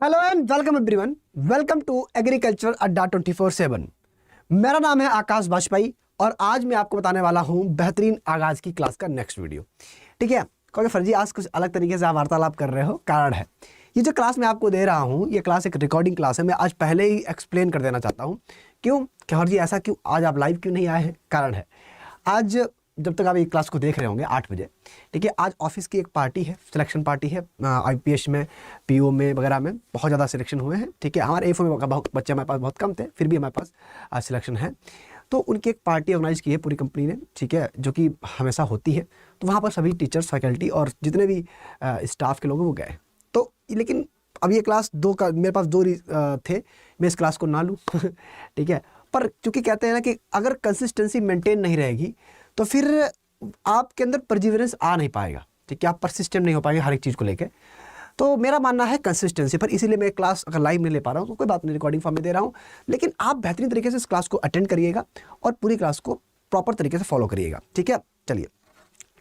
Hello and welcome everyone, welcome to agriculture Adda 24/7। मेरा नाम है आकाश वाजपेयी और आज मैं आपको बताने वाला हूं बेहतरीन आगाज की क्लास का नेक्स्ट वीडियो। ठीक है, क्योंकि फर्जी आज कुछ अलग तरीके से आप वार्तालाप कर रहे हो, कारण है ये जो क्लास मैं आपको दे रहा हूं, ये क्लास एक रिकॉर्डिंग क्लास है। मैं आज पहले ही एक्सप्लेन कर देना चाहता हूँ क्यों कि फर्जी ऐसा क्यों आज आप लाइव क्यों नहीं आए हैं। कारण है आज जब तक आप ये क्लास को देख रहे होंगे 8 बजे, ठीक है, आज ऑफिस की एक पार्टी है, सिलेक्शन पार्टी है। आईपीएस में, पीओ में वगैरह में बहुत ज़्यादा सिलेक्शन हुए हैं। ठीक है, हमारे एफओ में बहुत बच्चे हमारे पास बहुत कम थे, फिर भी हमारे पास सिलेक्शन है। तो उनकी एक पार्टी ऑर्गेनाइज की है पूरी कंपनी ने, ठीक है, जो कि हमेशा होती है। तो वहाँ पर सभी टीचर्स, फैकल्टी और जितने भी स्टाफ के लोग वो गए। तो लेकिन अब ये क्लास मेरे पास दो थे, मैं इस क्लास को ना लूँ ठीक है, पर क्योंकि कहते हैं ना कि अगर कंसिस्टेंसी मेंटेन नहीं रहेगी तो फिर आपके अंदर परसिवरेंस आ नहीं पाएगा। ठीक है, आप परसिस्टेंट नहीं हो पाएंगे हर एक चीज़ को लेके। तो मेरा मानना है कंसिस्टेंसी पर, इसीलिए मैं क्लास अगर लाइव नहीं ले पा रहा हूँ तो कोई बात नहीं, रिकॉर्डिंग फॉर्म में दे रहा हूँ। लेकिन आप बेहतरीन तरीके से इस क्लास को अटेंड करिएगा और पूरी क्लास को प्रॉपर तरीके से फॉलो करिएगा। ठीक है, चलिए।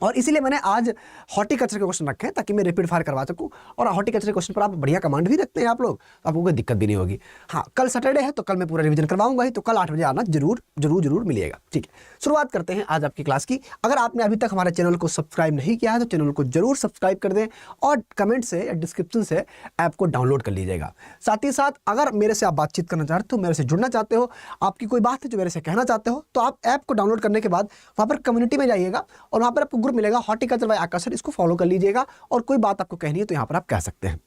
और इसीलिए मैंने आज हॉर्टिकल्चर के क्वेश्चन रखे हैं ताकि मैं रैपिड फायर करवा सकूं। और हॉर्टिकल्चर के क्वेश्चन पर आप बढ़िया कमांड भी रखते हैं आप लोग, तो आपको कोई दिक्कत भी नहीं होगी। हाँ, कल सैटरडे है तो कल मैं पूरा रिवीजन करवाऊंगा ही, तो कल 8 बजे आना जरूर मिलिएगा। ठीक है, शुरुआत करते हैं आज आपकी क्लास की। अगर आपने अभी तक हमारे चैनल को सब्सक्राइब नहीं किया है तो चैनल को जरूर सब्सक्राइब कर दें और कमेंट से या डिस्क्रिप्शन से ऐप को डाउनलोड कर लीजिएगा। साथ ही साथ अगर मेरे से आप बातचीत करना चाहते हो, मेरे से जुड़ना चाहते हो, आपकी कोई बात है जो मेरे से कहना चाहते हो, तो आप ऐप को डाउनलोड करने के बाद वहाँ पर कम्युनिटी में जाइएगा और वहाँ पर आपको ग्रुप मिलेगा हॉर्टिकल्चर बाय आकाश सर, इसको फॉलो कर लीजिएगा और कोई बात आपको कहनी है तो यहाँ पर आप कह सकते हैं।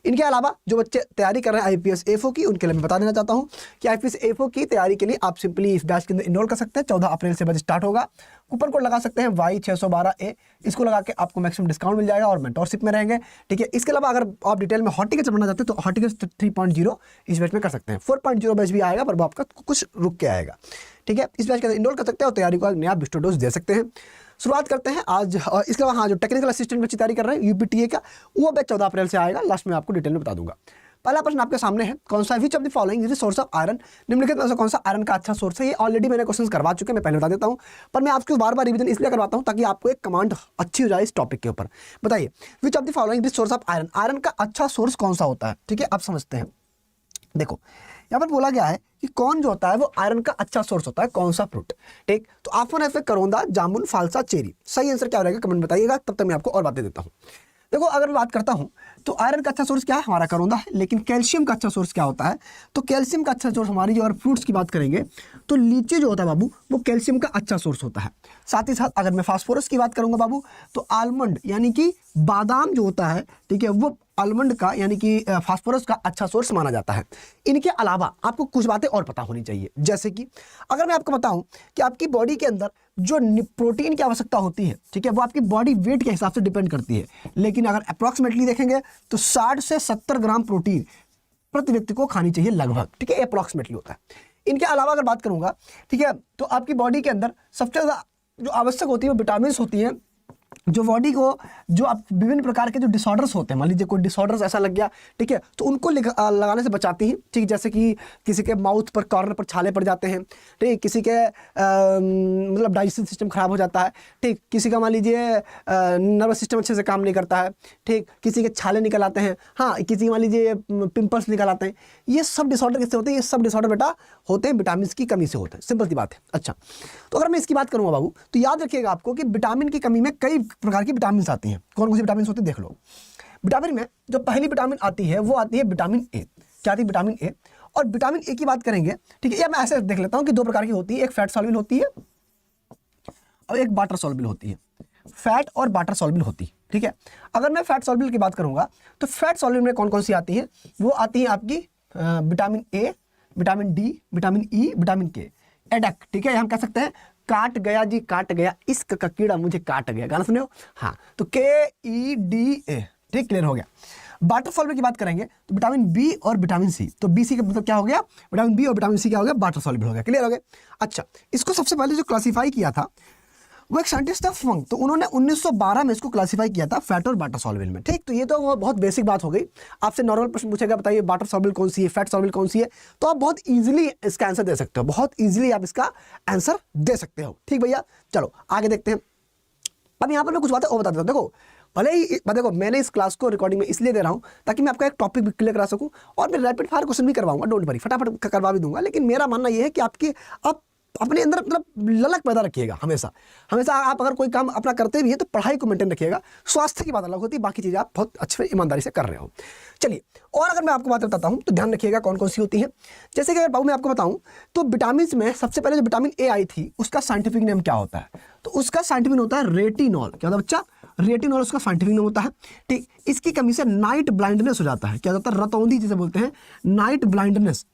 इनके अलावा जो बच्चे तैयारी कर रहे हैं आईपीएस एफओ की, उनके लिए मैं बता देना चाहता हूँ कि आईपीएस एफओ की तैयारी के लिए आप सिंपली इस बैच के अंदर इनरोल कर सकते हैं। 14 अप्रैल से बैच स्टार्ट होगा। कूपन कोड लगा सकते हैं Y612A, इसको लगा के आपको मैक्सिमम डिस्काउंट मिल जाएगा और मेंटोरशिप में रहेंगे। ठीक है, इसके अलावा अगर आप डिटेल में हॉर्टिकल्चर पढ़ना चाहते हैं तो हॉर्टिकल्चर 3.0 इस बैच में कर सकते हैं। 4.0 बैच भी आएगा पर वो आपका कुछ रुक के आएगा। ठीक है, इस बैच के अंदर इनरोल कर सकते हैं और तैयारी को नया बूस्टर डोज दे सकते हैं। शुरुआत करते हैं आज। इसके अलावा हाँ, जो टेक्निकल असिस्टेंट बच्चे तैयारी कर रहे हैं यूपीटीए का, वो बैच 14 अप्रैल से आएगा। लास्ट में आपको डिटेल में बता दूंगा। पहला प्रश्न आपके सामने है, कौन सा विच of the following is the source of iron, निम्नलिखित में से कौन सा आयरन का अच्छा सोर्स है। ये ऑलरेडी मैंने क्वेश्चन करवा चुके हैं, मैं पहले बता देता हूं, पर मैं आपको बार बार रिवीजन इसलिए करवाता हूं ताकि आपको एक कमांड अच्छी हो जाए इस टॉपिक के ऊपर। बताइए, विच of the following is the source of iron, iron का अच्छा सोर्स कौन सा होता है। ठीक है, आप समझते हैं। देखो यहाँ पर बोला गया है कि कौन जो होता है वो आयरन का अच्छा सोर्स होता है, कौन सा फ्रूट। ठीक, तो ऑप्शन है करौंदा, जामुन, फालसा, चेरी। सही आंसर क्या रहेगा कमेंट बताइएगा, तब तक मैं आपको और बातें देता हूँ। देखो, अगर मैं बात करता हूं तो आयरन का अच्छा सोर्स क्या है, हमारा करौंदा है। लेकिन कैल्शियम का अच्छा सोर्स क्या होता है, तो कैल्शियम का अच्छा सोर्स हमारी जो अगर फ्रूट्स की बात करेंगे तो लीची जो होता है बाबू, वो कैल्शियम का अच्छा सोर्स होता है। साथ ही साथ अगर मैं फास्फोरस की बात करूंगा बाबू, तो आलमंड यानी कि बादाम जो होता है, ठीक है, वो आलमंड का यानी कि फास्फोरस का अच्छा सोर्स माना जाता है। इनके अलावा आपको कुछ बातें और पता होनी चाहिए, जैसे कि अगर मैं आपको बताऊं कि आपकी बॉडी के अंदर जो प्रोटीन की आवश्यकता होती है, ठीक है, वो आपकी बॉडी वेट के हिसाब से डिपेंड करती है। लेकिन अगर अप्रॉक्सीमेटली देखेंगे तो 60 से 70 ग्राम प्रोटीन प्रति व्यक्ति को खानी चाहिए लगभग। ठीक है, अप्रॉक्सीमेटली होता है। इनके अलावा अगर बात करूंगा, ठीक है, तो आपकी बॉडी के अंदर सबसे ज़्यादा जो आवश्यक होती है वो विटामिन होती है, जो बॉडी को जो आप विभिन्न प्रकार के जो डिसऑर्डर्स होते हैं, मान लीजिए कोई डिसऑर्डर्स ऐसा लग गया, ठीक है, तो उनको लगाने से बचाती हैं। ठीक, जैसे कि किसी के माउथ पर कॉर्नर पर छाले पड़ जाते हैं, ठीक, किसी के मतलब डाइजेशन सिस्टम खराब हो जाता है, ठीक, किसी का मान लीजिए नर्वस सिस्टम अच्छे से काम नहीं करता है, ठीक, किसी के छाले निकल आते हैं, हाँ, किसी मान लीजिए पिंपल्स निकल आते हैं। ये सब डिसऑर्डर किससे होते हैं, ये सब डिसऑर्डर बेटा होते हैं विटामिन की कमी से होते हैं, सिंपल सी बात है। अच्छा, तो अगर मैं इसकी बात करूँगा बाबू, तो याद रखिएगा आपको कि विटामिन की कमी में कई प्रकार की विटामिन आती हैं। कौन कौन सी विटामिन होती है देख लो। विटामिन में जो पहली विटामिन आती है वो आती है विटामिन ए। क्या आती है, विटामिन ए। और विटामिन ए की बात करेंगे, ठीक है, या मैं ऐसे देख लेता हूं कि दो प्रकार की होती है, एक फैट सॉल्युबल होती है और एक वाटर सॉल्युबल होती है। फैट और वाटर सॉल्युबल होती है। ठीक है, अगर मैं फैट सॉल्युबल की बात करूंगा तो फैट सॉल्युबल में कौन कौन सी आती है, वो आती है आपकी vitamin A, vitamin D, vitamin E, vitamin के, एडक। ठीक है, हम कह सकते हैं काट गया जी काट गया, इश्क का कीड़ा मुझे काट गया, गाना सुने हो। हाँ, तो KEDA। ठीक, क्लियर हो गया। वाटर सॉल्युबल की बात करेंगे तो विटामिन बी और विटामिन सी, तो BC का मतलब क्या हो गया, विटामिन बी और विटामिन सी क्या हो गया, वाटर सॉल्युबल हो गया। क्लियर हो गया। अच्छा, इसको सबसे पहले जो क्लासीफाई किया था वो एक साइंटिस्ट था फंग, तो उन्होंने 1912 में इसको क्लासिफाई किया था फैट और वाटर सॉल्युबल में। ठीक, तो ये तो बहुत बेसिक बात हो गई। आपसे नॉर्मल प्रश्न पूछेगा, बताइए वाटर सॉल्युबल कौन सी है, फैट सॉल्युबल कौन सी है, तो आप बहुत इजीली इसका आंसर दे सकते हो, बहुत इजीली आप इसका आंसर दे सकते हो। ठीक भैया, चलो आगे देखते हैं। अब यहाँ पर मैं कुछ बातें और बता देता हूँ। देखो, भले ही देखो मैंने इस क्लास को रिकॉर्डिंग में इसलिए दे रहा हूँ ताकि मैं आपका एक टॉपिक भी क्लियर करा सकूँ, और मैं रैपिड फायर क्वेश्चन भी करवाऊंगा, डोंट वरी, फटाफट करवा भी दूंगा। लेकिन मेरा मानना यह है कि आप अपने अंदर मतलब ललक पैदा रखिएगा हमेशा। हमेशा आप अगर कोई काम अपना करते भी है तो पढ़ाई को मेंटेन रखिएगा। स्वास्थ्य की बात अलग होती है, बाकी चीज़ें आप बहुत अच्छे ईमानदारी से कर रहे हो। चलिए, और अगर मैं आपको बात बताता हूँ तो ध्यान रखिएगा कौन कौन सी होती है। जैसे कि अगर बाबू मैं आपको बताऊँ तो विटामिन में सबसे पहले जो विटामिन ए आई थी उसका साइंटिफिक नेम क्या होता है? तो उसका साइंटिफिक नेम होता है रेटिनॉल। क्या होता है बच्चा? रेटिनॉल उसका साइंटिफिक नेम होता है। ठीक, इसकी कमी से नाइट ब्लाइंडनेस हो जाता है। क्या होता है? रतौंधी जिसे बोलते हैं, नाइट ब्लाइंडनेस।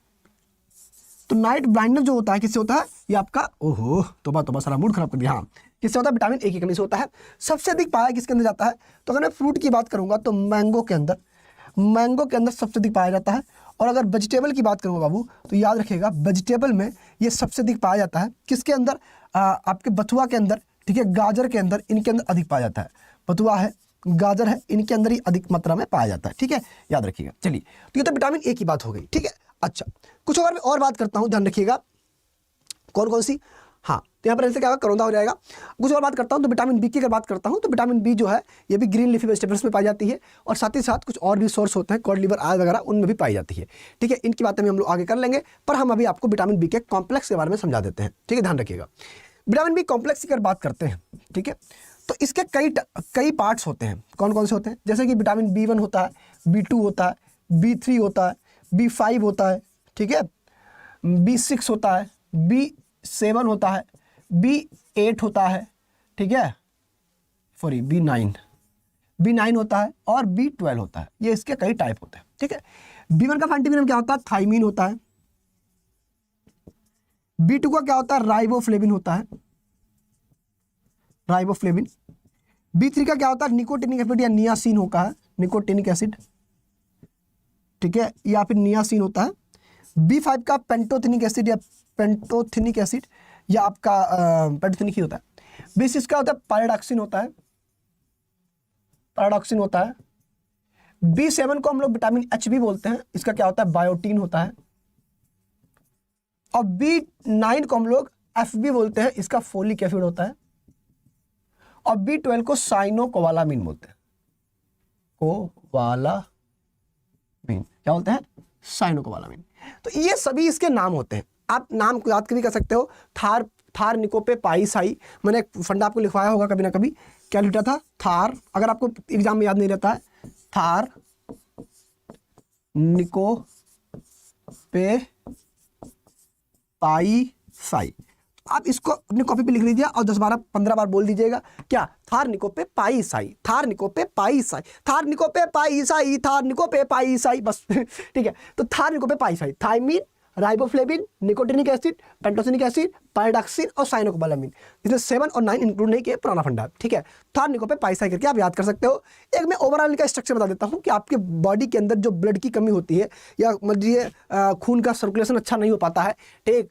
तो नाइट ब्लाइंडनेस जो होता है किससे होता है? ये आपका ओहो तोबा सारा मूड खराब कर दिया। हाँ, किससे होता है? विटामिन ए की कमी से होता है। सबसे अधिक पाया किसके अंदर जाता है? तो अगर मैं फ्रूट की बात करूंगा तो मैंगो के अंदर सबसे अधिक पाया जाता है। और अगर वेजिटेबल की बात करूंगा बाबू तो याद रखिएगा वेजिटेबल में ये सबसे अधिक पाया जाता है। किसके अंदर? आपके बथुआ के अंदर, ठीक है, गाजर के अंदर, इनके अंदर अधिक पाया जाता है। बथुआ है, गाजर है, इनके अंदर ही अधिक मात्रा में पाया जाता है। ठीक है, याद रखिएगा। चलिए, तो ये तो विटामिन ए की बात हो गई। ठीक है, अच्छा, कुछ और बात करता हूं, ध्यान रखिएगा कौन कौन सी। हाँ, तो यहाँ पर ऐसे क्या होगा, करौंदा हो जाएगा। कुछ और बात करता हूँ तो विटामिन बी की अगर बात करता हूँ तो विटामिन बी जो है ये भी ग्रीन लीफी वेजिटेबल्स में पाई जाती है, और साथ ही साथ कुछ और भी सोर्स होते हैं, कॉड लिवर आय वगैरह, उनमें भी पाई जाती है। ठीक है, इनकी बातें हम लोग आगे कर लेंगे, पर हम अभी आपको विटामिन बी के कॉम्प्लेक्स के बारे में समझा देते हैं। ठीक है, ध्यान रखिएगा। विटामिन बी कॉम्प्लेक्स की अगर बात करते हैं, ठीक है, तो इसके कई पार्ट्स होते हैं। कौन कौन से होते हैं? जैसे कि विटामिन बी 1 होता है, B2 होता है, B3 होता है, B5 होता है, ठीक है, B6 होता है, B7 होता है, B8 होता है, ठीक है, सॉरी B9 होता है, और B12 होता है। ये इसके कई टाइप होते हैं। ठीक है, B1 का साइंटिफिक नेम क्या होता है? थाइमीन होता है। B2 का क्या होता है? राइबोफ्लेविन होता है, राइबोफ्लेविन। B3 का क्या होता है? निकोटिनिक एसिड या नियासिन होता है, निकोटिनिक एसिड, ठीक है, या फिर नियासिन होता है। B5 का पेंटोथेनिक एसिड या पेंटोथेनिक एसिड, या आपका पेंटोथेनिक ही होता है। B6 का होता है पायरोडॉक्सिन होता है, पैराडॉक्सिन होता है। B7 को हम लोग विटामिन एच भी बोलते हैं, इसका क्या होता है? बायोटीन होता है। और B9 को हम लोग एफ भी बोलते हैं, इसका फोलिक एसिड होता है। और B12 को साइनोकोबालामिन बोलते हैं, कोबालामिन, क्या बोलते हैं? साइनोकोबालामिन। तो ये सभी इसके नाम होते हैं, आप नाम को याद भी कर सकते हो। थार निकोपे पाईसाई, मैंने एक फंडा आपको लिखवाया होगा कभी ना कभी, क्या लिखा था? थार, अगर आपको एग्जाम में याद नहीं रहता है, थार निकोपे पाईसाई, आप इसको अपनी कॉपी पे लिख लीजिए और 10-12-15 बार बोल दीजिएगा। क्या? थार निकोपे पाईसाई, थार निकोपे पाईसाई, थार निकोपे पाईसाई, थार निकोपे पाईसाई, बस। ठीक है, तो थार निकोपे पाईसाई, thiamine, riboflavin, nicotinic acid, pantothenic acid, pyridoxine और साइनोकोबालामिन। इसमें 7 और 9 इंक्लूड नहीं किए, पुराना फंडा। ठीक है, थार निकोपे पाईसाई करके आप याद कर सकते हो। एक मैं ओवरऑल का स्ट्रक्चर बता देता हूं कि आपके बॉडी के अंदर जो ब्लड की कमी होती है, या मतलब खून का सर्कुलेशन अच्छा नहीं हो पाता है, ठीक,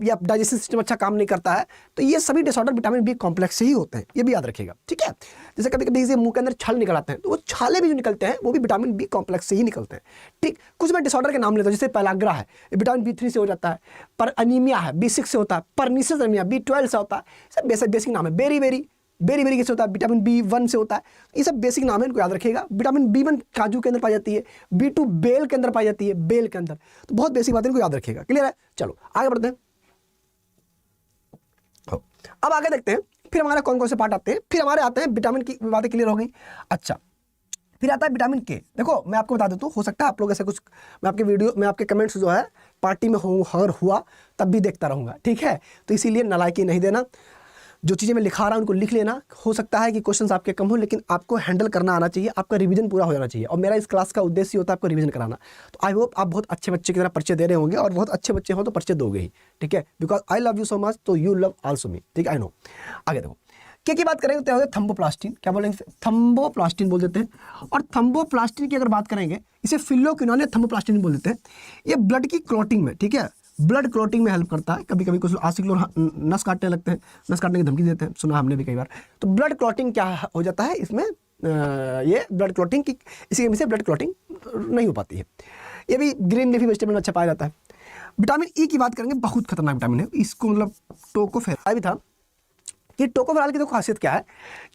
या डाइजेशन सिस्टम अच्छा काम नहीं करता है, तो ये सभी डिसऑर्डर विटामिन बी कॉम्प्लेक्स से ही होते हैं, ये भी याद रखिएगा। ठीक है, जैसे कभी कभी मुंह के अंदर छाल निकल आते हैं, तो वो छाले भी जो निकलते हैं वो भी विटामिन बी कॉम्प्लेक्स से ही निकलते हैं। ठीक, कुछ मैं डिसऑर्डर के नाम लेता हूँ, जैसे पेलाग्रा है, विटामिन B3 से हो जाता है, पर अनीमिया है B6 से होता है, परनीसिस अनीमिया B12 से होता है। सब बेसिक नाम है। बेरी किससे होता है? विटामिन B1 से होता है। ये सब बेसिक नाम है, इनको याद रखिएगा। विटामिन B1 काजू के अंदर पाई जाती है, B2 बेल के अंदर पाई जाती है, बेल के अंदर। तो बहुत बेसिक बात है, इनको याद रखिएगा। क्लियर है? चलो आगे बढ़ते हैं। अब आगे देखते हैं फिर हमारे कौन कौन से पार्ट आते हैं। फिर हमारे आते हैं विटामिन की बातें क्लियर हो गई। अच्छा, फिर आता है विटामिन के। देखो मैं आपको बता देता हूँ, हो सकता है आप लोग ऐसे कुछ, मैं आपके कमेंट्स जो है पार्टी में अगर हुआ तब भी देखता रहूँगा। ठीक है, तो इसीलिए नालायकी नहीं देना, जो चीज़ें मैं लिखा रहा हूँ उनको लिख लेना। हो सकता है कि क्वेश्चंस आपके कम हो, लेकिन आपको हैंडल करना आना चाहिए, आपका रिवीजन पूरा हो जाना चाहिए। और मेरा इस क्लास का उद्देश्य होता है आपको रिवीजन कराना। तो आई होप आप बहुत अच्छे बच्चे की तरह परिचय दे रहे होंगे, और बहुत अच्छे बच्चे हो तो परिचय दोगे ही। ठीक है, because I love you so much, तो यू लव आल्सो मी। ठीक है, आई नो। आगे देखो, क्या की बात करेंगे तो थंबोप्लास्टिन, क्या बोलेंगे? थंबोप्लास्टिन बोल देते हैं। और थंबोप्लास्टिन की अगर बात करेंगे, इसे फिलोक्विनोन या थंबोप्लास्टिन बोल देते हैं। ये ब्लड की क्लॉटिंग में, ठीक है, ब्लड क्लॉटिंग में हेल्प करता है। कभी कभी कुछ आशिक लोग नस काटने लगते हैं, नस काटने की धमकी देते हैं, सुना हमने भी कई बार। तो ब्लड क्लॉटिंग क्या हो जाता है इसमें, ये ब्लड क्लॉटिंग की, इसी वजह से ब्लड क्लॉटिंग नहीं हो पाती है। ये भी ग्रीन लीफी वेजिटेबल में अच्छा पाया जाता है। विटामिन ई की बात करेंगे, बहुत खतरनाक विटामिन है, इसको मतलब टोकोफेरा भी था, कि टोकोफेरॉल की तो खासियत क्या है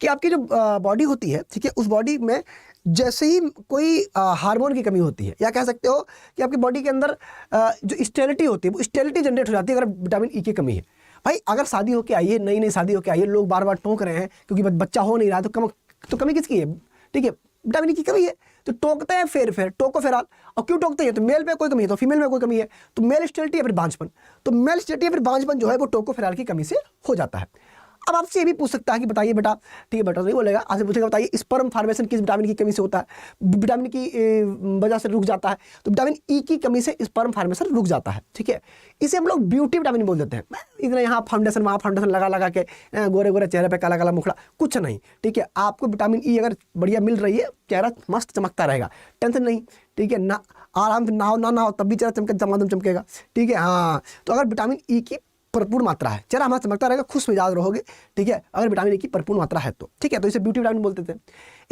कि आपकी जो बॉडी होती है, ठीक है, उस बॉडी में जैसे ही कोई हार्मोन की कमी होती है, या कह सकते हो कि आपकी बॉडी के अंदर जो स्टेरिलिटी होती है वो स्टेरिलिटी जनरेट हो जाती है अगर विटामिन ई की कमी है। भाई अगर शादी होके आई है, नई नई शादी होके आई है, लोग बार बार टोक रहे हैं क्योंकि बच्चा हो नहीं रहा, तो कमी किसकी है? ठीक है, विटामिन ई की कमी है, तो टोकते हैं फिर टोकोफेरॉल। और क्यों टोकते हैं? तो मेल में कोई कमी है तो फीमेल में कोई कमी है, तो मेल स्टेरिलिटी या फिर बांझपन, तो मेल स्टेरिलिटी या फिर बांझपन जो है वो टोकोफेरॉल की कमी से हो जाता है। अब आपसे ये भी पूछ सकता है कि बताइए बेटा, ठीक है बेटा नहीं बोलेगा, आपसे पूछेगा बताइए स्पर्म फार्मेशन किस विटामिन की कमी से होता है? विटामिन की वजह से रुक जाता है, तो विटामिन ई की कमी से स्पर्म फार्मेशन रुक जाता है, ठीक है। इसे हम लोग ब्यूटी विटामिन बोल देते हैं। इतना यहाँ फाउंडेशन वहाँ फाउंडेशन लगा के गोरे गोरे चेहरे पे काला काला मुखड़ा, कुछ नहीं, ठीक है। आपको विटामिन ई अगर बढ़िया मिल रही है, चेहरा मस्त चमकता रहेगा, टेंशन नहीं, ठीक है ना, आराम से नहाओ तब भी चेहरा चमकदम चमकेगा, ठीक है। हाँ, तो अगर विटामिन ई की भरपूर मात्रा है, चेहरा हमारा चमकता रहेगा, खुश मिजाज रहोगे, ठीक है, अगर विटामिन ई की भरपूर मात्रा है तो, ठीक है। तो इसे ब्यूटी विटामिन बोलते थे।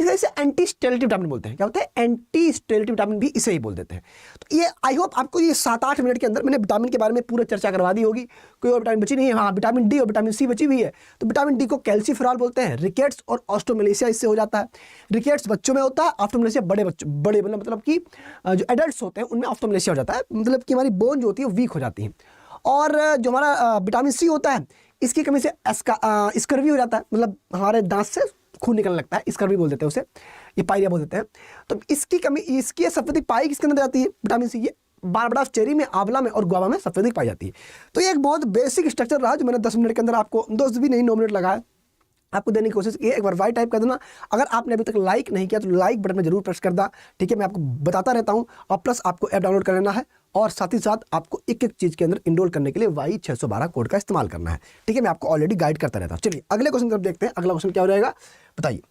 इसे एंटी स्टेरिलिटी विटामिन बोलते हैं। क्या होता है? एंटी स्टेरिलिटी विटामिन भी इसे ही बोल देते हैं। तो ये आई होप आपको ये 7-8 मिनट के अंदर मैंने विटामिन के बारे में पूरा चर्चा करवा दी होगी। कोई और विटामिन बची नहीं है? हाँ, विटामिन डी और विटामिन सी बची हुई है। तो विटामिन डी को कैल्सीफेरॉल बोलते हैं। रिकेट्स और ऑस्टोमेलेशिया इससे हो जाता है। रिकेट्स बच्चों में होता है, ऑस्टोमेलेशिया बड़े मतलब कि जो एडल्ट होते हैं उनमें ऑस्टोमेलेशिया हो जाता है, मतलब कि हमारी बोन जो होती है वो वीक हो जाती है। और जो हमारा विटामिन सी होता है, इसकी कमी से स्कर्वी हो जाता है, मतलब हमारे दांत से खून निकलने लगता है, स्कर्वी बोल देते हैं उसे, ये पायरिया बोल देते हैं। तो इसकी कमी, इसकी सफेदिक पाई किसके अंदर जाती है? Vitamin C. ये बारबेडोस चेरी में, आंवला में और गुआवा में सफेदिक पाई जाती है। तो ये एक बहुत बेसिक स्ट्रक्चर रहा जो मैंने 10 मिनट के अंदर आपको, 10 भी नहीं 9 मिनट लगाया आपको देने की कोशिश की। एक बार वाई टाइप कर देना। अगर आपने अभी तक लाइक नहीं किया तो लाइक बटन में जरूर प्रेस कर दा, ठीक है। मैं आपको बताता रहता हूं, और प्लस आपको ऐप डाउनलोड कर लेना है, और साथ ही साथ आपको एक एक चीज़ के अंदर इनरोल करने के लिए वाई 612 कोड का इस्तेमाल करना है, ठीक है। मैं आपको ऑलरेडी गाइड करता रहता हूँ। चलिए अगले क्वेश्चन की तरफ देखते हैं। अगला क्वेश्चन क्या हो जाएगा बताइए।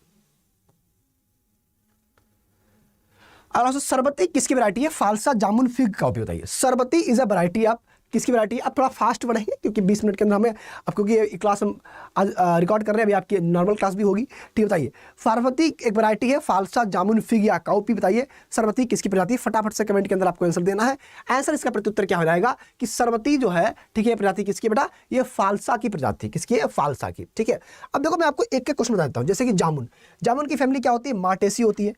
अगला क्वेश्चन, सरबती किसकी वैरायटी है? फालसा जामुन फिग का उपयोग बताइए। सरबती इज अ वैरायटी ऑफ किसकी वैरायटी है? आप थोड़ा फास्ट बढ़ेंगे क्योंकि 20 मिनट के अंदर हमें, अब क्योंकि ये क्लास हम आज रिकॉर्ड कर रहे हैं, अभी आपकी नॉर्मल क्लास भी होगी, ठीक। बताइए, सरबती एक वैरायटी है, फालसा जामुन फिग या काउपी। बताइए सरबती किसकी प्रजाति? फटाफट से कमेंट के अंदर आपको आंसर देना है। आंसर इसका प्रत्युत्तर क्या हो जाएगा कि सरबती जो है, ठीक है, प्रजाति किसकी बेटा? ये फालसा की प्रजाति। किसकी है? फालसा की, ठीक है। अब देखो मैं आपको एक एक क्वेश्चन बता देता हूँ। जैसे कि जामुन की फैमिली क्या होती है? मार्टेसी होती है।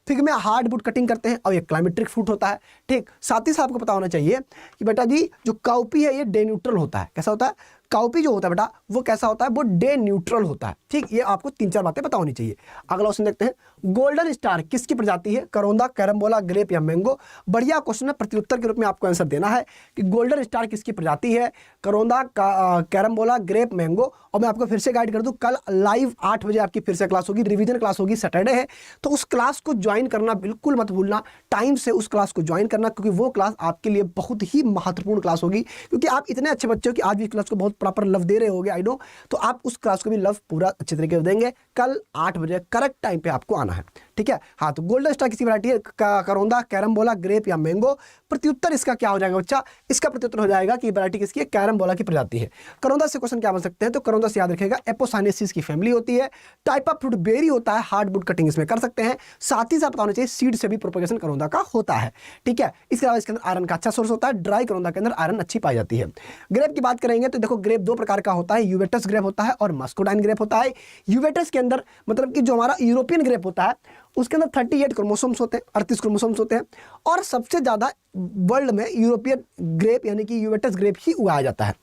फिग में हार्डवुड कटिंग करते हैं और ये क्लाइमेट्रिक फ्रूट होता है, ठीक। साथ ही साथ आपको पता होना चाहिए कि बेटा जी जो काउपी है ये डे न्यूट्रल होता है। कैसा होता है? काउपी जो होता है बेटा वो कैसा होता है? वो डे न्यूट्रल होता है, ठीक। ये आपको 3-4 बातें पता होनी चाहिए। अगला क्वेश्चन देखते हैं, गोल्डन स्टार किसकी प्रजाति है? करौंदा, कैरम्बोला, ग्रेप या मैंगो। बढ़िया क्वेश्चन है, प्रत्युत्तर के रूप में आपको आंसर देना है कि गोल्डन स्टार किसकी प्रजाति है? करौंदा, कैरम्बोला, ग्रेप, मैंगो। और मैं आपको फिर से गाइड कर दूं, कल लाइव 8 बजे आपकी फिर से क्लास होगी, रिवीजन क्लास होगी, सैटरडे है, तो उस क्लास को ज्वाइन करना बिल्कुल मत भूलना। टाइम से उस क्लास को ज्वाइन करना, क्योंकि वो क्लास आपके लिए बहुत ही महत्वपूर्ण क्लास होगी, क्योंकि आप इतने अच्छे बच्चे हो कि आज भी क्लास को बहुत प्रॉपर लव दे रहे होगे, आई नो। तो आप उस क्लास को भी लव पूरा अच्छे तरीके से देंगे। कल 8 बजे करेक्ट टाइम पे आपको आना है, ठीक है। हाँ, तो गोल्डन स्टार किसी वैरायटी है? करौंदा, कैरम्बोला, ग्रेप या मैंगो। प्रत्युत्तर इसका क्या हो जाएगा बच्चा? इसका प्रत्युत्तर हो जाएगा कि वैरायटी किसकी है? कैरम्बोला की प्रजाति है। करौंदा से क्वेश्चन क्या बन सकते हैं? तो करौंदा से याद रखिएगा एपोसाइनेसिस की फैमिली होती है। टाइप ऑफ फ्रूट बेरी होता है, हार्डवुड कटिंग इसमें कर सकते हैं। साथ ही साथ पता होना चाहिए सीड से भी प्रोपगेशन करौंदा का होता है, ठीक है। इसके अलावा इसके अंदर आयरन का अच्छा सोर्स होता है। ड्राई करौंदा के अंदर आयरन अच्छी पाई जाती है। ग्रेप की बात करेंगे तो देखो ग्रेप 2 प्रकार का होता है, यूवेटस ग्रेप होता है और मस्कोडाइन ग्रेप होता है। यूवेटस के अंदर मतलब कि जो हमारा यूरोपियन ग्रेप होता है उसके अंदर 38 क्रोमोसोम्स होते हैं, 38 क्रोमोसोम्स होते हैं। और सबसे ज़्यादा वर्ल्ड में यूरोपियन ग्रेप यानी कि यूवेटस ग्रेप ही उगाया जाता है।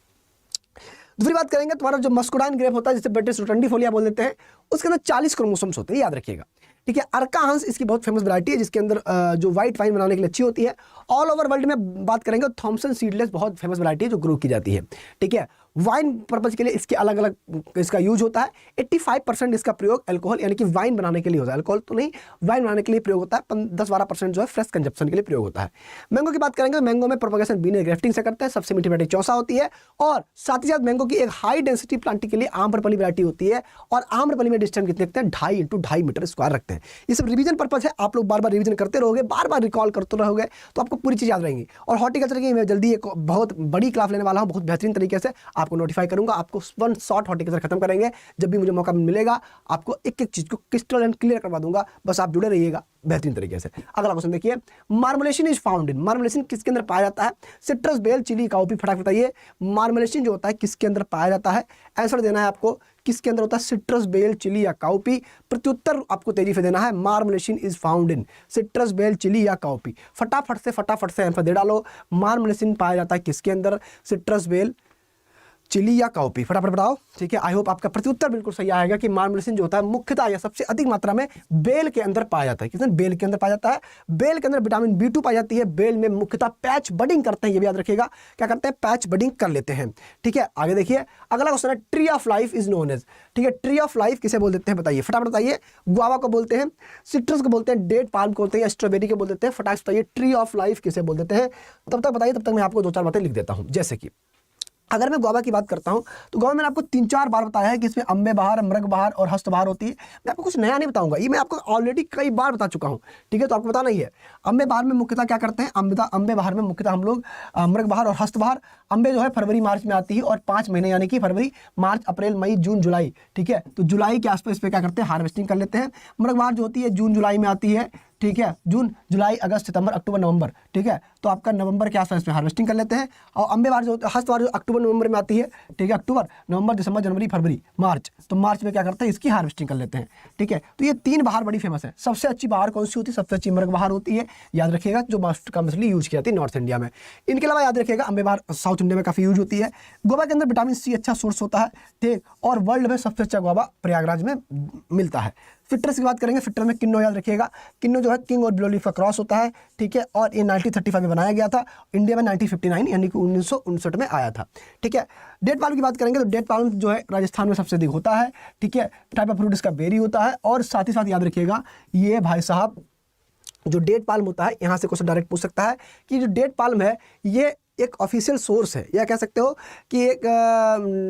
दूसरी बात करेंगे तुम्हारा जो मस्कोडाइन ग्रेप होता है जिसे ब्रिटिश रोटंडीफोलिया बोल देते हैं, उसके अंदर 40 क्रोमोसोम्स होते हैं, याद रखिएगा, ठीक है। अर्का हंस इसकी बहुत फेमस वैरायटी है जिसके अंदर जो व्हाइट वाइन बनाने के लिए अच्छी होती है। ऑल ओवर वर्ल्ड में बात करेंगे तो थॉमसन सीडलेस बहुत फेमस वैरायटी है जो ग्रो की जाती है, ठीक है। वाइन पर्पज के लिए इसके अलग अलग इसका यूज होता है। 85% इसका प्रयोग अल्कोहल यानी कि वाइन बनाने के लिए होता है, अल्कोहल तो नहीं, वाइन बनाने के लिए प्रयोग होता है। 10-12% जो है फ्रेश कंजप्शन के लिए प्रयोग होता है। मैंगो की बात करेंगे तो मैंगो में प्रोपगेशन बीने ग्रेफ्टिंग से करते हैं। सबसे मीठी वैरायटी चौसा होती है। और साथ ही साथ मैंगो की एक हाई डेंसिटी प्लांटिंग के लिए आम्रपली वैरायटी होती है। और आम्रपली में डिस्टेंस कितने रखते हैं? 2.5 × 2.5 मीटर स्क्वायर रखते हैं। ये सब रिवीजन पर्पज है, आप लोग बार बार रिवीजन करते रहोगे, बार बार रिकॉल करते रहोगे तो आपको पूरी चीज़ याद रहेंगी। और हॉर्टिकल्चर की मैं जल्दी एक बहुत बड़ी क्लास लेने वाला हूँ, बहुत बेहतरीन तरीके से आपको नोटिफाई करूंगा। आपको 1 शॉट हॉर्टिकल्चर खत्म करेंगे, जब भी मुझे मौका मिलेगा आपको एक एक चीज़ को क्रिस्टल एंड क्लियर करवा दूंगा, बस आप जुड़े रहिएगा बेहतरीन तरीके से। अगला क्वेश्चन देखिए, मार्मलेशन इज फाउंड इन, मार्मलेशन किसके अंदर पाया जाता है? Citrus, bael, chilli, cowpea. फटाफट बताइए मार्मलेशन जो होता है किसके अंदर पाया जाता है? आंसर देना है आपको किसके अंदर होता है? सिट्रस, बेल, चिली या काउपी। प्रत्युत्तर आपको तेजी से देना है। Marmelosin is found in citrus, bael, chilli या काउपी। फटाफट से आंसर दे डालो। मार्मलेसिन पाया जाता है किसके अंदर? सिट्रस, बेल, चिली या काउपी। फटाफट बताओ। ठीक है, आई होप आपका प्रत्युत्तर बिल्कुल सही आएगा कि मार्मलेसिन जो होता है मुख्यतः या सबसे अधिक मात्रा में बेल के अंदर पाया जाता है। किसमें? बेल के अंदर पाया जाता है। बेल के अंदर विटामिन B2 पाई जाती है। बेल में मुख्यतः पैच बडिंग करते हैं, ये भी याद रखिएगा। क्या करते हैं? पैच बडिंग कर लेते हैं। ठीक है, आगे देखिए अगला क्वेश्चन है, tree of life is known as. ठीक है, ट्री ऑफ लाइफ किसे बोल देते हैं बताइए, फटाफट बताइए। गुआवा को बोलते हैं, सिट्रस को बोलते हैं, डेट पाल्म को बोलते हैं, स्ट्रॉबेरी को बोल देते हैं। फटाफट बताइए ट्री ऑफ लाइफ किसे बोल देते हैं। तब तक बताइए, तब तक मैं आपको 2-4 बातें लिख देता हूं। जैसे कि अगर मैं गुआवा की बात करता हूं तो गुआवा मैंने आपको 3-4 बार बताया है कि इसमें अम्बे बहार, मृग बहार और हस्त बहार होती है। मैं आपको कुछ नया नहीं बताऊंगा, ये मैं आपको ऑलरेडी कई बार बता चुका हूं। ठीक है, तो आपको बताना ही है। अम्बे बहार में मुख्यतः क्या करते हैं? अम्बे बहार में मुख्यतः हम लोग मृग बहार और हस्त बहार। अम्बे जो है फरवरी मार्च में आती है और 5 महीने यानी कि फरवरी, मार्च, अप्रैल, मई, जून, जुलाई। ठीक है, तो जुलाई के आसपास इस पे क्या करते हैं? हार्वेस्टिंग कर लेते हैं। मृग बहार जो होती है जून जुलाई में आती है। ठीक है, जून, जुलाई, अगस्त, सितंबर, अक्टूबर, नवंबर। ठीक है, तो आपका नवंबर के आसपास में हार्वेस्टिंग कर लेते हैं। और अम्बे बार जो हस्त बार जो अक्टूबर नवंबर में आती है। ठीक है, अक्टूबर, नवंबर, दिसंबर, जनवरी, फरवरी, मार्च। तो मार्च में क्या करते हैं? इसकी हार्वेस्टिंग कर लेते हैं। ठीक है, तो ये 3 बहार बड़ी फेमस है। सबसे अच्छी बहार कौन सी होती है? सबसे अच्छी मृग बहार होती है, याद रखिएगा, जो मोस्ट कमर्शियली यूज की जाती है नॉर्थ इंडिया में। इनके अलावा याद रखिएगा अम्बे बहार साउथ इंडिया में काफी यूज होती है। गुआवा के अंदर विटामिन C अच्छा सोर्स होता है। ठीक, और वर्ल्ड में सबसे अच्छा गुआवा प्रयागराज में मिलता है। फिट्रस की बात करेंगे, फिट्रस में किन्नो याद रखिएगा। किन्नो जो है किंग और बिलोलीफ का क्रॉस होता है। ठीक है, और ये 1935 में बनाया गया था। इंडिया में 1959 यानी कि 1959 में आया था। ठीक है, डेट पाल्म की बात करेंगे तो डेट पाल्म जो है राजस्थान में सबसे अधिक होता है। ठीक है, टाइप ऑफ फ्रूट इसका बेरी होता है। और साथ ही साथ याद रखिएगा ये भाई साहब जो डेट पाल्म होता है, यहाँ से क्वेश्चन डायरेक्ट पूछ सकता है कि जो डेट पाल्म है ये एक ऑफिशियल सोर्स है, या कह सकते हो कि एक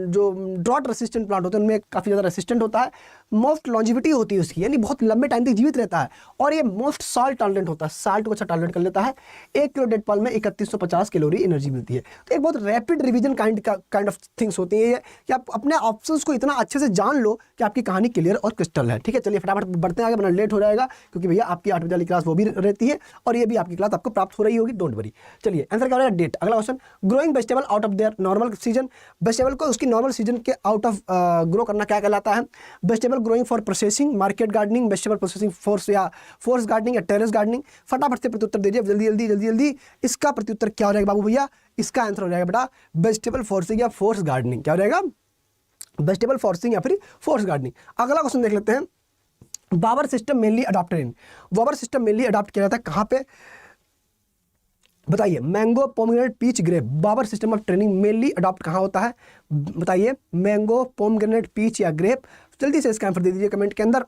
जो ड्रॉट रेसिस्टेंट प्लांट होते हैं उनमें काफ़ी ज़्यादा रेसिस्टेंट होता है। मोस्ट लॉन्जिविटी होती है उसकी, यानी बहुत लंबे टाइम तक जीवित रहता है। और ये मोस्ट साल्ट टॉलरेंट होता है, साल्ट को अच्छा टॉलरेट कर लेता है। 1 किलो डेट पाल्म में 3150 कैलोरी एनर्जी मिलती है। तो एक बहुत rapid revision kind of things होती है कि आप अपने ऑप्शंस को इतना अच्छे से जान लो कि आपकी कहानी क्लियर और क्रिस्टल है। ठीक है, चलिए फटाफट बढ़ते हैं आगे, वरना लेट हो जाएगा, क्योंकि भैया आपकी 8 बजे वाली क्लास वो भी रहती है और ये भी आपकी क्लास आपको प्राप्त हो रही होगी, डोंट वरी। चलिए आंसर क्या हो जाएगा? डेट। अगला question, growing vegetable out of their normal season. Vegetable को उसकी नॉर्मल सीजन के आउट ऑफ ग्रो करना क्या कहलाता है? Vegetable growing for processing, market gardening, vegetable processing force या फोर्स गार्डनिंग या टेरेस गार्डनिंग। फटाफट से प्रत्युत्तर दीजिए, जल्दी जल्दी जल्दी जल्दी। इसका प्रत्युत्तर क्या हो जाएगा बाबू भैया? इसका आंसर हो जाएगा बेटा वेजिटेबल फोर्सिंग या फोर्स गार्डनिंग। क्या हो जाएगा? वेजिटेबल फोर्सिंग या फिर फोर्स गार्डनिंग। अगला क्वेश्चन देख लेते हैं, bower system mainly adopted in. Bower system mainly adopt किया जाता है कहाँ पे बताइए? Mango, pomegranate, peach, grape. Bower system of training mainly adopt कहाँ होता है बताइए? मैंगो, पोमग्रेनेट, पीच या ग्रेप। जल्दी से इसका आंसर दे दीजिए कमेंट के अंदर।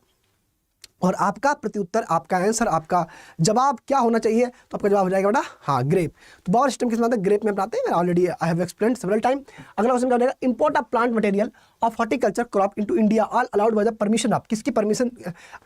और आपका प्रत्युत्तर, आपका आंसर, आपका जवाब क्या होना चाहिए? तो आपका जवाब हो जाएगा बेटा हाँ ग्रेप। तो बाबर सिस्टम किस में आता है? ग्रेप में बनाते हैं। Already I have explained several time. अगला क्वेश्चन क्या हो जाएगा? Import of plant material of horticulture crop into India all allowed by the permission of. किसकी परमिशन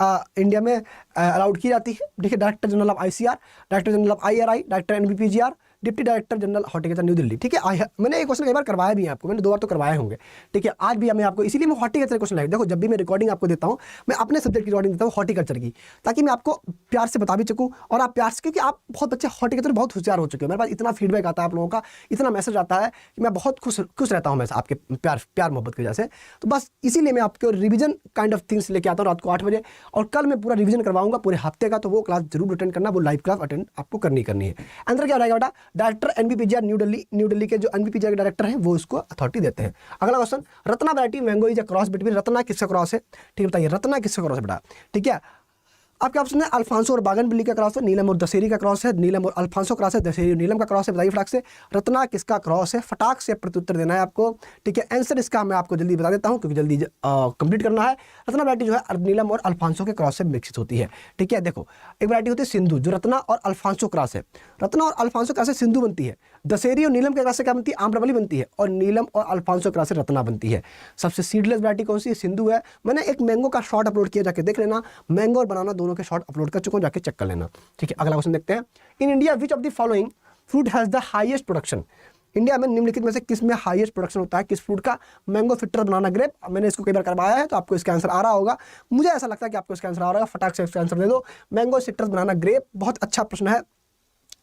इंडिया में अलाउड की जाती है? देखिए, director general of ICR, director general of IRI, director NBPGR, deputy director general horticulture new Delhi. ठीक है, मैंने एक क्वेश्चन कई बार करवाया भी है आपको, मैंने 2 बार तो करवाए होंगे। ठीक है, आज भी मैं आपको इसीलिए मैं हॉर्टिकल्चर क्वेश्चन लाइक देखो, जब भी मैं रिकॉर्डिंग आपको देता हूँ, मैं अपने सब्जेक्ट की रिकॉर्डिंग देता हूँ हॉर्टिकल्चर की, ताकि मैं आपको प्यार से बता भी सकूँ। और आप प्यार से, क्योंकि आप बहुत बच्चे हॉर्टिकल्चर बहुत होशियार हो चुके हो, मेरे पास इतना फीडबैक आता है आप लोगों का, इतना मैसेज आता है कि मैं बहुत खुश रहता हूँ मैं आपके प्यार मोहब्बत की वजह से। तो बस इसीलिए मैं आपको रिवीजन काइंड ऑफ थिंग्स लेके आता हूँ रात को 8 बजे। और कल मैं पूरा रिवीजन करवाऊंगा पूरे हफ्ते का, तो वो क्लास जरूर अटेंड करना, वो लाइव क्लास अटेंड आपको करनी है। आंसर क्या रहेगा बेटा? डायरेक्टर NBPGR न्यू दिल्ली के जो NBPGR के डायरेक्टर हैं वो इसको अथॉरिटी देते हैं। अगला question, Ratna variety mango is a cross between. Ratna किसका क्रॉस है? ठीक है, बताइए रत्ना किसका क्रॉस है बेटा? ठीक है, आपके ऑप्शन है अल्फांसो और बागनविल्ली का क्रॉस है, नीलम और दशहरी का क्रॉस है, नीलम और अल्फांसो क्रॉस है, दशहरी और नीलम का क्रॉस है। बताइए फटाक से रत्ना किसका क्रॉस है? फटाक से प्रत्युत्तर देना है आपको। ठीक है, आंसर इसका मैं आपको जल्दी बता देता हूं क्योंकि जल्दी कंप्लीट करना है। रत्ना वैरायटी जो है नीलम और अल्फांसो के क्रॉस से विकसित होती है। ठीक है, देखो एक वैरायटी होती है सिंधु, जो रत्ना और अल्फांसो क्रॉस है। रत्ना और अल्फांसो क्रॉस से सिंधु बनती है। दशहरी और नीलम के क्रॉस से क्या बनती है? आम्रपाली बनती है। और नीलम और अल्फांसो क्रॉस से रत्ना बनती है। सबसे सीडलेस वैरायटी कौन सी है? सिंधु है। मैंने एक मैंगो का शॉर्ट अपलोड किया, जाके देख लेना। मैंगो और बनाना दोनों के शॉर्ट अपलोड कर चुका हूं, जाके चेक कर लेना। ठीक है, अगला क्वेश्चन देखते हैं। In India which of the following fruit has the highest production. India में निम्नलिखित में से किस में हाईएस्ट प्रोडक्शन होता है? किस फ्रूट का? मैंगो, फिट्टर, बनाना, ग्रेप। मैंने इसको कई बार करवाया है तो आपको इसका आंसर आ रहा होगा, मुझे ऐसा लगता है कि आपको इसका आंसर आ रहा होगा। फटाक से इसका आंसर दे दो। मैंगो, सिट्रस, बनाना, ग्रेप। बहुत अच्छा प्रश्न है,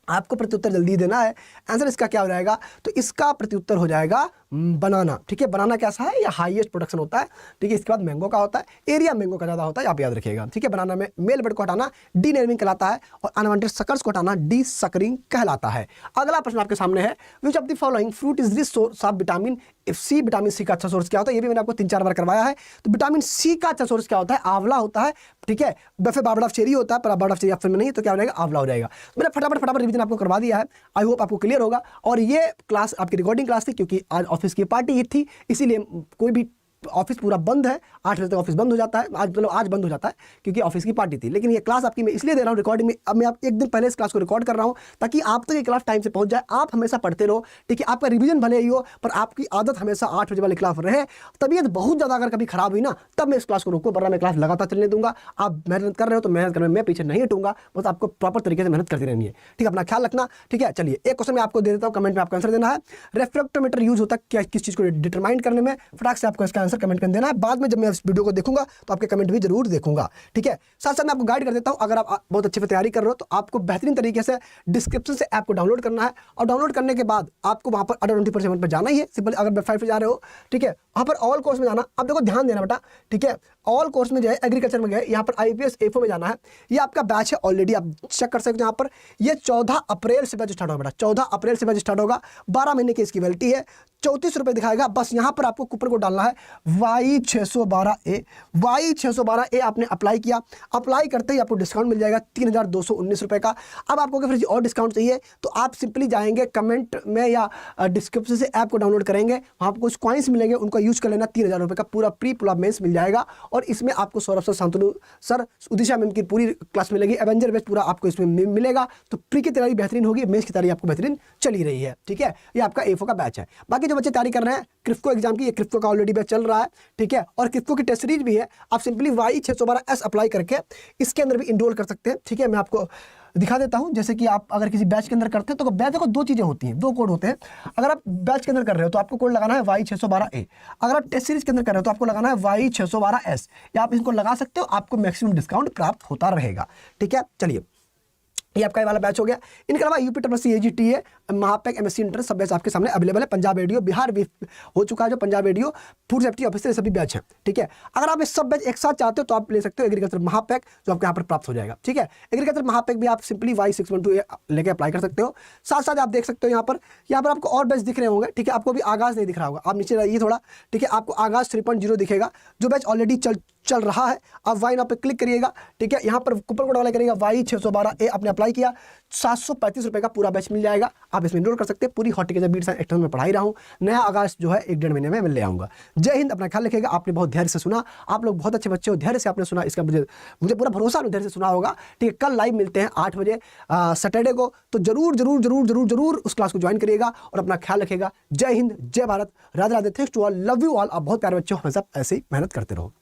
आपको प्रत्युत्तर जल्दी देना है। आंसर इसका क्या हो जाएगा, तो इसका प्रत्युत्तर हो जाएगा बनाना। ठीक है, बनाना कैसा है, ये हाईएस्ट प्रोडक्शन होता है। ठीक है, इसके बाद मैंगो का होता है, एरिया मैंगो का ज़्यादा होता है, आप याद रखिएगा। ठीक है, बनाना में मेल बर्ड को हटाना डी नेमिंग कहलाता है और अनवांटेड सकर्स को हटाना डी सकरिंग कहलाता है। अगला प्रश्न आपके सामने है, which of the following fruit is this source of vitamin C. Vitamin C का अच्छा सोर्स क्या होता है, ये भी मैंने आपको 3-4 बार करवाया है। तो विटामिन सी का अच्छा सोर्स क्या होता है, आंवला होता है। ठीक है, फिर बार्ड ऑफ चेरी होता है, पर बार्ड ऑफ चेरी ऑप्शन में नहीं, तो क्या हो जाएगा, आंवला हो जाएगा। मैंने फटाफट रिवीजन आपको करवा दिया है, आई होप आपको क्लियर होगा। और ये क्लास आपकी रिकॉर्डिंग क्लास थी, क्योंकि आज ऑफिस की पार्टी थी, इसीलिए कोई भी ऑफिस पूरा बंद है, 8 बजे तक ऑफिस बंद हो जाता है। आज बंद हो जाता है क्योंकि ऑफिस की पार्टी थी। लेकिन ये क्लास आपकी मैं इसलिए दे रहा हूँ रिकॉर्डिंग में, अब मैं आप एक दिन पहले इस क्लास को रिकॉर्ड कर रहा हूँ ताकि आप तक ये क्लास टाइम से पहुंच जाए। आप हमेशा पढ़ते रहो। ठीक है, आपका रिवीजन भले ही हो, पर आपकी आदत हमेशा 8 बजे वाली क्लास रहे। तबीयत बहुत ज़्यादा अगर कभी खराब हुई ना, तब मैं इस क्लास को रोको, वरना मैं क्लास लगातार चलने दूंगा। आप मेहनत कर रहे हो तो मेहनत करने में मैं पीछे नहीं हटूंगा, बस आपको प्रॉपर तरीके से मेहनत करती रहनी है। ठीक है, अपना ख्याल रखना। ठीक है, चलिए एक क्वेश्चन मैं आपको दे देता हूँ, कमेंट में आपका आंसर देना है। रेफ्रेक्टोमीटर यूज होता है क्या, किस चीज़ को डिटरमाइन करने में, फटाक से आपको इसका आंसर कमेंट कर देना है। बाद में जब मैं इस वीडियो को देखूंगा तो आपके कमेंट भी जरूर देखूंगा। ठीक है, साथ साथ मैं आपको गाइड कर देता हूं, अगर आप बहुत अच्छे से तैयारी कर रहे हो तो आपको बेहतरीन तरीके से डिस्क्रिप्शन से ऐप को डाउनलोड करना है, और डाउनलोड करने के बाद आपको वहां पर अडा 24/7 पर जाना ही है। सिंपल अगर वेबसाइट पर जा रहे हो, ठीक है, वहां पर ऑल कोर्स में जाना। अब देखो ध्यान देना बेटा, ठीक है, ऑल कोर्स में जो है एग्रीकल्चर में गए, यहाँ पर IPS AFO में जाना है। ये आपका बैच है, ऑलरेडी आप चेक कर सकते हो। यहाँ पर ये 14 अप्रैल से बैच स्टार्ट होगा बेटा, 14 अप्रैल से बैच स्टार्ट होगा। 12 महीने की इसकी वैलिडिटी है, 34 रुपये दिखाएगा। बस यहाँ पर आपको कूपन कोड डालना है Y612A। Y612A आपने अप्लाई किया, अप्लाई करते ही आपको डिस्काउंट मिल जाएगा 3219 रुपये का। अब आपको अगर फिर और डिस्काउंट चाहिए तो आप सिंपली जाएंगे कमेंट में या डिस्क्रिप्शन से ऐप को डाउनलोड करेंगे, वहाँ पर कुछ कॉइन्स मिलेंगे, उनको यूज कर लेना। 3000 रुपये का पूरा प्री पुल मेंस मिल जाएगा। और इसमें आपको Saurabh sir, Shantanu sir, Udisha ma'am की पूरी क्लास मिलेगी, एवेंजर बेस पूरा आपको इसमें मिलेगा। तो प्री की तैयारी बेहतरीन होगी, मेंस की तैयारी आपको बेहतरीन चली रही है। ठीक है, ये आपका AFO का बैच है। बाकी जो बच्चे तैयारी कर रहे हैं क्रिफ्को एग्जाम की, ये क्रिफ्को का ऑलरेडी बैच चल रहा है। ठीक है, और क्रिफ्को की टेस्ट सीरीज भी है। आप सिंपली Y612S अप्लाई करके इसके अंदर भी इनरोल कर सकते हैं। ठीक है, मैं आपको दिखा देता हूं। जैसे कि आप अगर किसी बैच के अंदर करते हैं तो बैच को 2 चीजें होती हैं, 2 कोड होते हैं। अगर आप बैच के अंदर कर रहे हो तो आपको कोड लगाना है Y612A। अगर आप टेस्ट सीरीज के अंदर कर रहे हो तो आपको लगाना है Y612S, या आप इसको लगा सकते हो, आपको मैक्सिमम डिस्काउंट प्राप्त होता रहेगा। ठीक है, चलिए ये आपका ये वाला बैच हो गया। इनके अलावा UPSSC AGTA, महापैक, MSc इंटर सब बैच आपके सामने अवेलेबल है। पंजाब एडीओ, बिहार भी हो चुका है जो Punjab ADO, food safety officer, ये सभी बैच हैं। ठीक है, अगर आप ये सब बैच एक साथ चाहते हो तो आप ले सकते हो एग्रीकल्चर महापैक, जो आपको यहाँ पर प्राप्त हो जाएगा। ठीक है, एग्रीकल्चर महापैक भी आप सिंपली Y612A लेके अप्लाई कर सकते हो। साथ साथ आप देख सकते हो यहाँ पर आपको और बैच दिख रहे होंगे। ठीक है, आपको अभी आगाज नहीं दिख रहा होगा, आप नीचे रहिए थोड़ा। ठीक है, आपको आगाज 3.0 दिखेगा, जो बैच ऑलरेडी चल रहा है। आप वाई नाउ पे क्लिक करिएगा। ठीक है, यहाँ पर कूपन कोड वाला करिएगा Y612A, आपने अप्लाई किया, 735 रुपये का पूरा बैच मिल जाएगा। आप इसमें इनरोल कर सकते हैं। पूरी हॉर्टिकल्चर बीट साइंस एक्सटर्नल में पढ़ाई रहा हूँ। नया आगाज जो है 1-1.5 महीने में मैं ले आऊँगा। जय हिंद, अपना ख्याल रखिएगा। आपने बहुत धैर्य से सुना, आप लोग बहुत अच्छे बच्चे हो, धैर्य से आपने सुना, इसका मुझे पूरा भरोसा है, धैर्य से सुना होगा। ठीक है, कल लाइव मिलते हैं 8 बजे सैटरडे को, तो जरूर उस क्लास को ज्वाइन करिएगा और अपना ख्याल रखिएगा। जय हिंद, जय Bharat, Radhe Radhe, thanks to all, love you all. आप बहुत प्यारे बच्चे हो, हमेशा ऐसे ही मेहनत करते रहो।